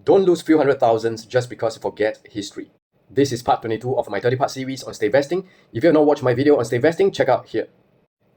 Don't lose few hundred thousands just because you forget history. This is part 22 of my 30-part series on stay vesting. If you have not watched my video on stay vesting, check out here.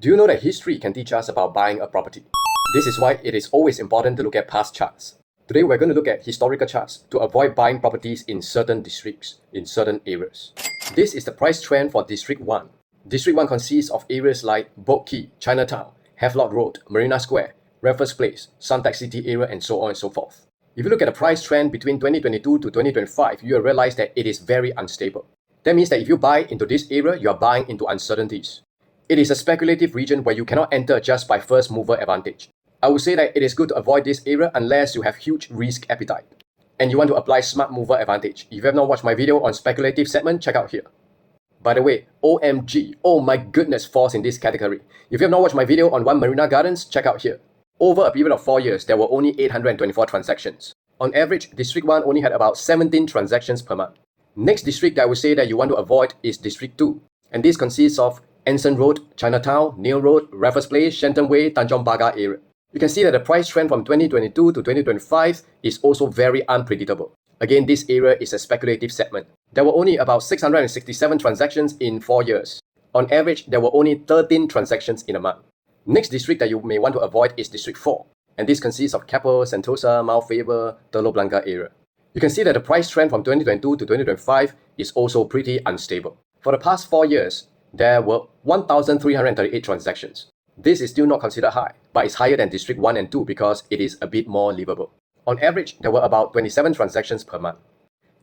Do you know that history can teach us about buying a property? This is why it is always important to look at past charts. Today we're going to look at historical charts to avoid buying properties in certain districts, in certain areas. This is the price trend for District 1. District 1 consists of areas like Boat Quay, Chinatown, Havelock Road, Marina Square, Raffles Place, Suntec City area, and so on and so forth. If you look at the price trend between 2022 to 2025, you will realize that it is very unstable. That means that if you buy into this area, you are buying into uncertainties. It is a speculative region where you cannot enter just by first mover advantage. I would say that it is good to avoid this area unless you have huge risk appetite and you want to apply smart mover advantage. If you have not watched my video on speculative segment, check out here. By the way, OMG, oh my goodness, falls in this category. If you have not watched my video on One Marina Gardens, check out here. Over a period of 4 years, there were only 824 transactions. On average, District 1 only had about 17 transactions per month. Next district that I would say that you want to avoid is District 2. And this consists of Anson Road, Chinatown, Neil Road, Raffles Place, Shenton Way, Tanjong Pagar area. You can see that the price trend from 2022 to 2025 is also very unpredictable. Again, this area is a speculative segment. There were only about 667 transactions in 4 years. On average, there were only 13 transactions in a month. Next district that you may want to avoid is District 4. And this consists of Keppel, Sentosa, Mount Faber, Telok Blangah area. You can see that the price trend from 2022 to 2025 is also pretty unstable. For the past 4 years, there were 1,338 transactions. This is still not considered high, but it's higher than District 1 and 2 because it is a bit more livable. On average, there were about 27 transactions per month.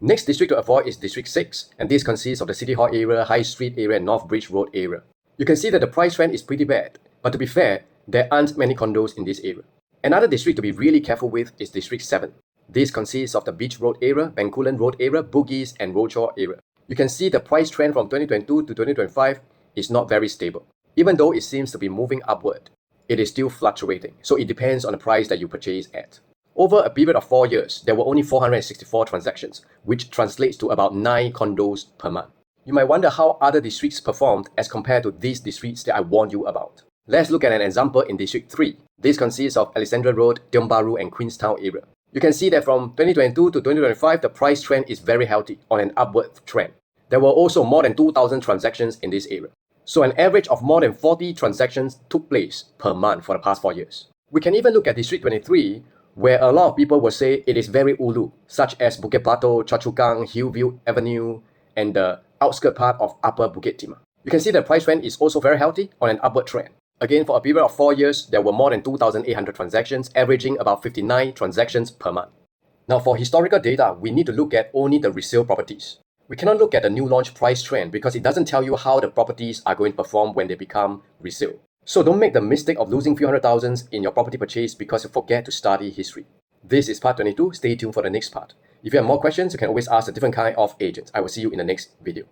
Next district to avoid is District 6, and this consists of the City Hall area, High Street area, and North Bridge Road area. You can see that the price trend is pretty bad, but to be fair, there aren't many condos in this area. Another district to be really careful with is District 7. This consists of the Beach Road area, Bencoolen Road area, Bugis, and Rochor area. You can see the price trend from 2022 to 2025 is not very stable. Even though it seems to be moving upward, it is still fluctuating, so it depends on the price that you purchase at. Over a period of 4 years, there were only 464 transactions, which translates to about 9 condos per month. You might wonder how other districts performed as compared to these districts that I warned you about. Let's look at an example in District 3. This consists of Alexandra Road, Tiong Bahru, and Queenstown area. You can see that from 2022 to 2025, the price trend is very healthy on an upward trend. There were also more than 2,000 transactions in this area. So an average of more than 40 transactions took place per month for the past 4 years. We can even look at District 23, where a lot of people will say it is very ulu, such as Bukit Batu, Choa Chu Kang, Hillview Avenue, and the outskirt part of Upper Bukit Timah. You can see the price trend is also very healthy on an upward trend. Again, for a period of 4 years, there were more than 2,800 transactions, averaging about 59 transactions per month. Now for historical data, we need to look at only the resale properties. We cannot look at the new launch price trend because it doesn't tell you how the properties are going to perform when they become resale. So don't make the mistake of losing few hundred thousands in your property purchase because you forget to study history. This is part 22. Stay tuned for the next part. If you have more questions, you can always ask a different kind of agent. I will see you in the next video.